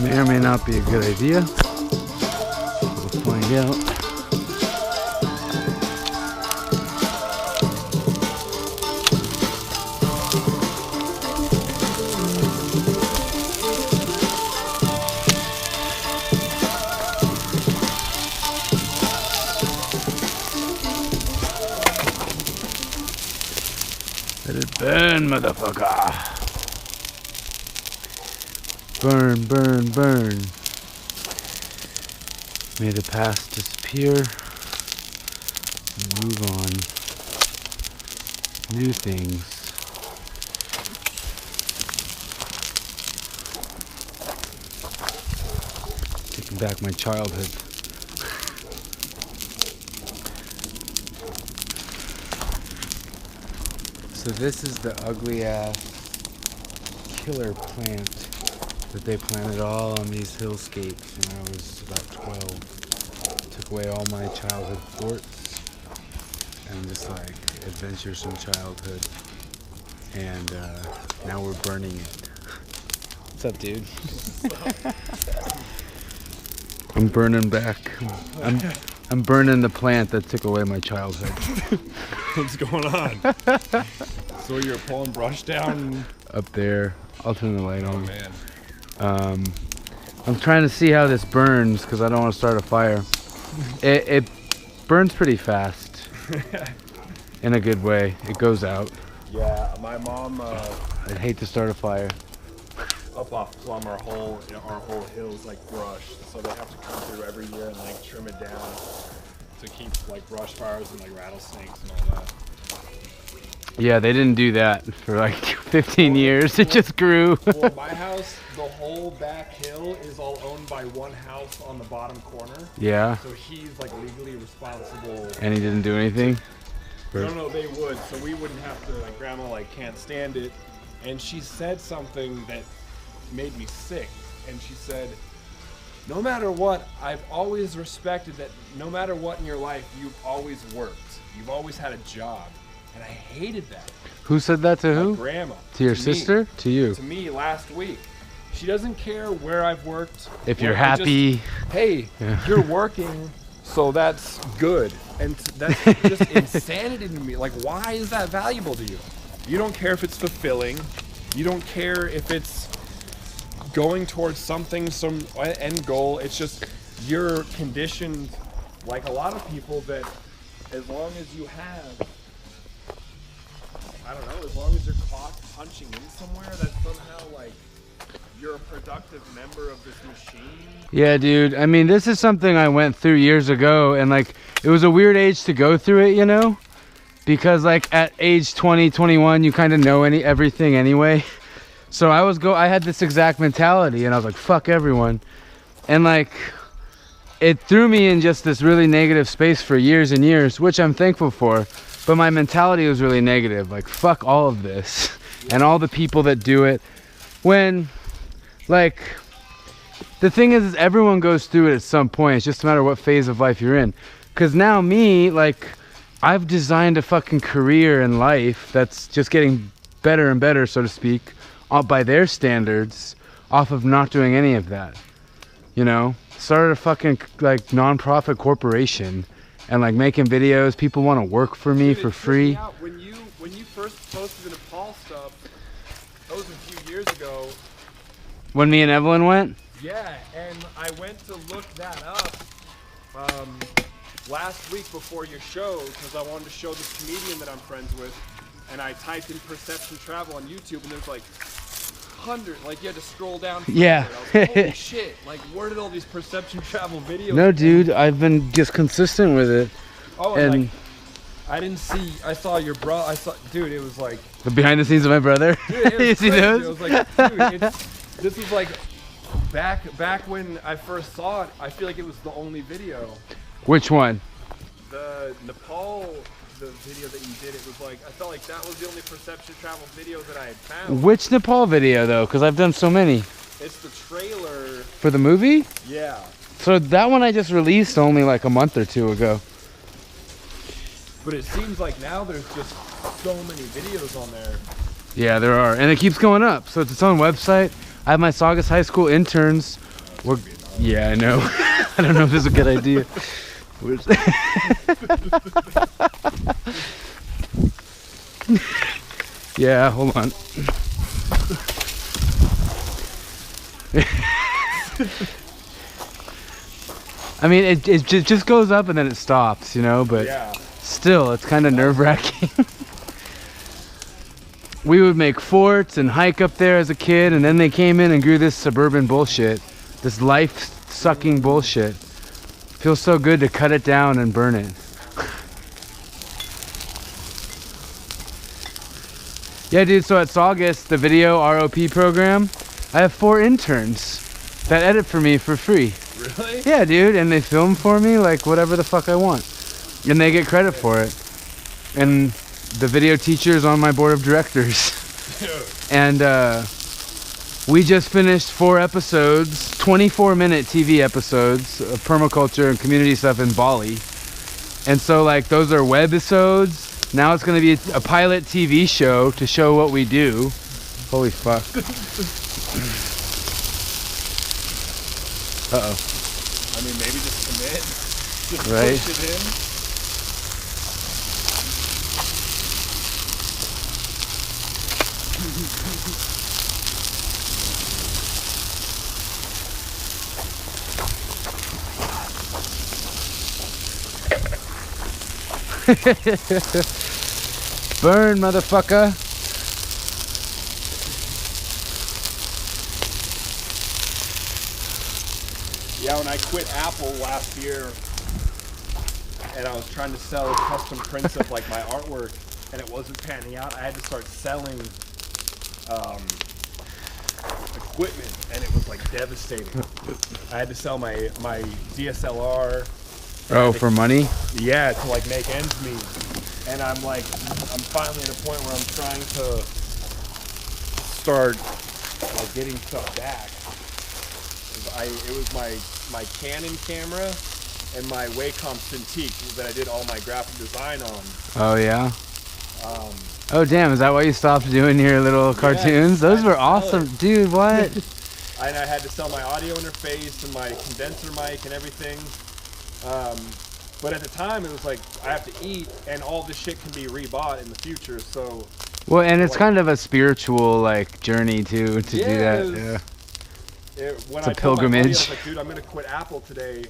May or may not be a good idea. We'll find out. Let it burn, motherfucker. Burn, burn, burn. May the past disappear and move on. New things. Taking back my childhood. So this is the ugly ass killer plant that they planted all on these hillscapes when I was about 12. Took away all my childhood forts and just like adventuresome childhood. And now we're burning it. What's up, dude? I'm burning back. I'm burning the plant that took away my childhood. What's going on? So you're pulling brush down? Up there. I'll turn the light on. Oh, man. I'm trying to see how this burns because I don't want to start a fire. It burns pretty fast. In a good way. It goes out. Yeah, my mom... I'd hate to start a fire. Up off Plum, our whole hill's like brushed, so they have to come through every year and like trim it down to keep like brush fires and like rattlesnakes and all that. Yeah, they didn't do that for like 15 years. It just grew. Well, my house, the whole back hill is all owned by one house on the bottom corner. Yeah. So he's like legally responsible. And he didn't do anything? No, they would. So we wouldn't have to, like, grandma like can't stand it. And she said something that made me sick. And she said, no matter what, I've always respected that no matter what in your life, you've always worked. You've always had a job. And I hated that. Who said that to who? My grandma. To your sister? To you? To me last week. She doesn't care where I've worked. If you're happy. Hey, Yeah. You're working, so that's good. And that's just insanity to me. Like, why is that valuable to you? You don't care if it's fulfilling. You don't care if it's going towards something, some end goal. It's just you're conditioned, like a lot of people, that as long as you have, I don't know, as long as you're caught punching in somewhere, that somehow, like, you're a productive member of this machine. Yeah, dude. I mean, this is something I went through years ago, and like, it was a weird age to go through it, you know? Because like at age 20, 21, you kind of know everything anyway. So I had this exact mentality, and I was like, fuck everyone. And like, it threw me in just this really negative space for years and years, which I'm thankful for. But my mentality was really negative, like, fuck all of this and all the people that do it. When, like, the thing is everyone goes through it at some point. It's just a matter of what phase of life you're in. Because now me, like, I've designed a fucking career in life that's just getting better and better, so to speak, by their standards, off of not doing any of that. You know? Started a fucking, like, non-profit corporation. And like making videos, people want to work for me for free. When you first posted the Nepal stuff, that was a few years ago. When me and Evelyn went? Yeah, and I went to look that up last week before your show because I wanted to show this comedian that I'm friends with, and I typed in Perception Travel on YouTube, and there's like hundreds, like you had to scroll down. Yeah. I was like, holy shit! Like, where did all these Perception Travel videos? No, dude, I've been just consistent with it. Oh, and like, I didn't see. I saw your bro. I saw, dude. It was like the behind the scenes of my brother. Dude, You see those? It was like, dude, this was like back when I first saw it. I feel like it was the only video. Which one? The Nepal, the video that you did. It was like, I felt like that was the only Perception Travel video that I had found. Which Nepal video though? Because I've done so many. It's the trailer for the movie. Yeah. So that one I just released only like a month or two ago. But it seems like now there's just so many videos on there. Yeah, there are, and it keeps going up. So it's its own website. I have my Saugus High School interns We're, yeah, I know. I don't know if this is a good idea. Yeah, hold on. I mean, it just goes up and then it stops, you know, but Yeah. still, it's kind of nerve-wracking. We would make forts and hike up there as a kid, and then they came in and grew this suburban bullshit, this life-sucking bullshit. Feels so good to cut it down and burn it. Yeah, dude, so at Saugus, the video ROP program, I have 4 interns that edit for me for free. Really? Yeah, dude, and they film for me like whatever the fuck I want. And they get credit for it. And the video teacher's on my board of directors. And we just finished 4 episodes, 24-minute TV episodes of permaculture and community stuff in Bali. And so like those are webisodes. Now it's going to be a pilot TV show to show what we do. Holy fuck. Uh-oh. I mean, maybe just commit. Just Right. push it in. Burn, motherfucker. Yeah, when I quit Apple last year and I was trying to sell custom prints of like my artwork and it wasn't panning out, I had to start selling equipment and it was like devastating. I had to sell my DSLR. Oh, for money? Yeah, to like make ends meet. And I'm finally at a point where I'm trying to start like getting stuff back. It was my Canon camera and my Wacom Cintiq that I did all my graphic design on. Oh, yeah? Oh, damn, is that why you stopped doing your little cartoons? Those were awesome. Dude, what? And I had to sell my audio interface and my condenser mic and everything. But at the time, it was like, I have to eat, and all this shit can be rebought in the future, so... Well, and it's kind of a spiritual, like, journey, too, to do that. Yeah. When It's I a told my buddy, I pilgrimage. was like, dude, I'm going to quit Apple today.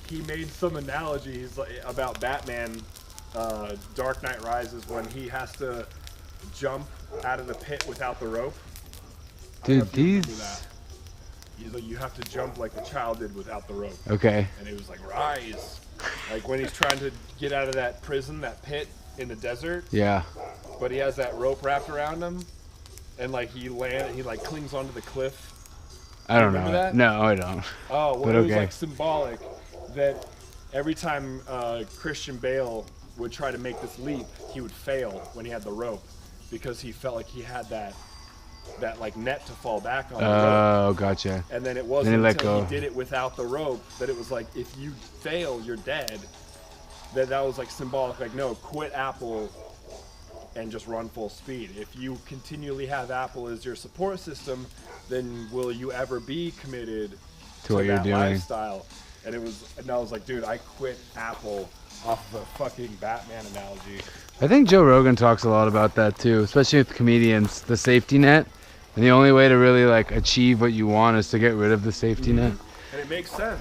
He made some analogies about Batman, Dark Knight Rises, when he has to jump out of the pit without the rope. Dude, these... He's like, you have to jump like the child did without the rope. Okay. And it was like, rise. Like when he's trying to get out of that prison, that pit in the desert. Yeah. But he has that rope wrapped around him. And like he like clings onto the cliff. I don't Remember know. that? No, I don't. Oh, well, But it was okay. like symbolic that every time Christian Bale would try to make this leap, he would fail when he had the rope because he felt like he had that like net to fall back on. Oh, gotcha. And then it wasn't let until go. he did it without the rope that it was like, if you fail, you're dead. That was like symbolic, like, no, quit Apple and just run full speed. If you continually have Apple as your support system, then will you ever be committed To what you're that doing. lifestyle? And I was like, dude, I quit Apple off of a fucking Batman analogy. I think Joe Rogan talks a lot about that too, especially with comedians, the safety net. And the only way to really like achieve what you want is to get rid of the safety net. And it makes sense.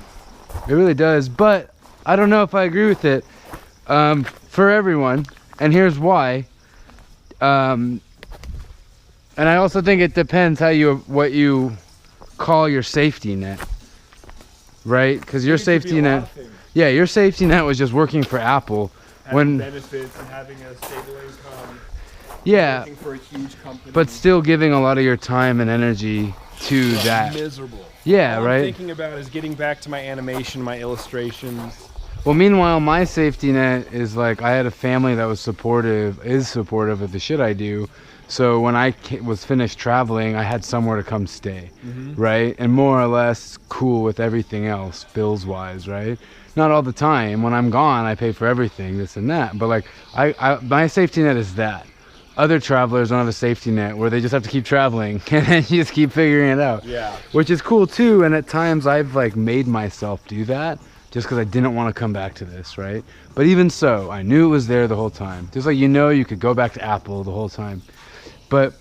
It really does, but I don't know if I agree with it for everyone, and here's why. And I also think it depends what you call your safety net, right? Because your It could be safety a lot net, of things. yeah, your safety net was just working for Apple. Having benefits and having a stable income. Yeah, Working for a huge company. but still giving a lot of your time and energy to that. Miserable. Yeah, All right. I'm thinking about is getting back to my animation, my illustrations. Well, meanwhile, my safety net is like I had a family that was supportive of the shit I do. So when I was finished traveling, I had somewhere to come stay, right? And more or less cool with everything else, bills-wise, right? Not all the time. When I'm gone, I pay for everything, this and that. But like, my safety net is that. other travelers don't have a safety net where they just have to keep traveling and then you just keep figuring it out. Yeah. Which is cool too, and at times I've like made myself do that just because I didn't want to come back to this, right? But even so, I knew it was there the whole time. Just like, you know, you could go back to Apple the whole time. But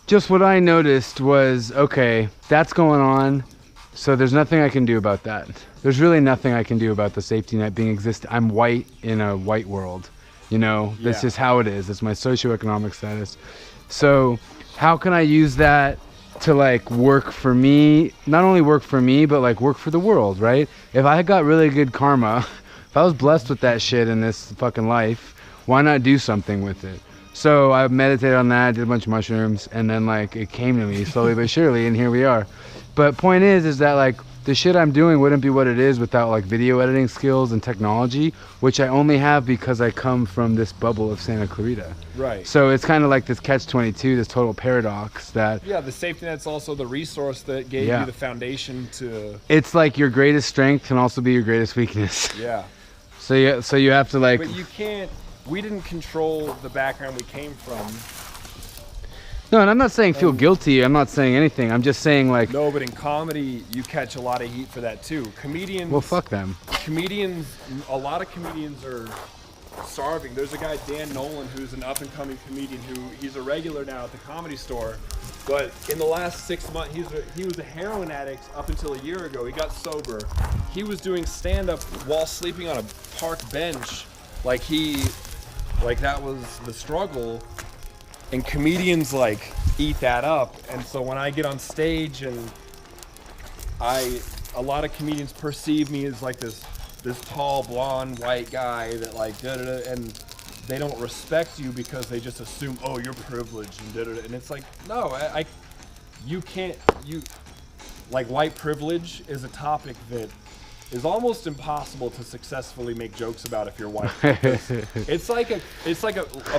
just what I noticed was, okay, that's going on, so there's nothing I can do about that. There's really nothing I can do about the safety net being I'm white in a white world, you know? That's Yeah. just how it is. It's my socioeconomic status. So how can I use that to like work for me? Not only work for me, but like work for the world, right? If I got really good karma, if I was blessed with that shit in this fucking life, why not do something with it? So I meditated on that, did a bunch of mushrooms, and then like it came to me slowly but surely, and here we are. But point is that like the shit I'm doing wouldn't be what it is without like video editing skills and technology, which I only have because I come from this bubble of Santa Clarita. Right. So it's kind of like this catch-22, this total paradox that Yeah, the safety net's also the resource that gave Yeah. you the foundation to. it's like your greatest strength can also be your greatest weakness. Yeah. So you have to like. But you can't. We didn't control the background we came from. No, and I'm not saying feel guilty. I'm not saying anything. I'm just saying like. No, but in comedy, you catch a lot of heat for that too. Comedians. Well, fuck them. Comedians. A lot of comedians are starving. There's a guy, Dan Nolan, who's an up-and-coming comedian he's a regular now at the Comedy Store. But in the last 6 months, he was a heroin addict up until a year ago. He got sober. He was doing stand-up while sleeping on a park bench. Like that was the struggle. And comedians like eat that up. And so when I get on stage and a lot of comedians perceive me as like this tall, blonde, white guy that like da-da-da, and they don't respect you because they just assume, oh, you're privileged and da-da-da. And it's like, no, you can't, like white privilege is a topic that is almost impossible to successfully make jokes about if you're white. It's like a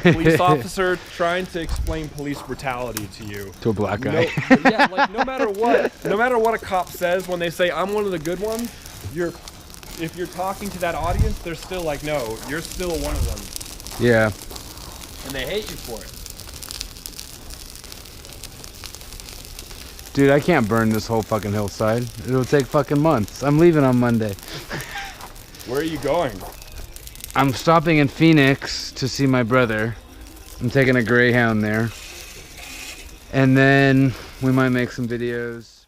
police officer trying to explain police brutality to you. To a black guy. Yeah, like no matter what a cop says when they say I'm one of the good ones, if you're talking to that audience, they're still like, no, you're still one of them. Yeah. And they hate you for it. Dude, I can't burn this whole fucking hillside. It'll take fucking months. I'm leaving on Monday. Where are you going? I'm stopping in Phoenix to see my brother. I'm taking a Greyhound there. And then we might make some videos.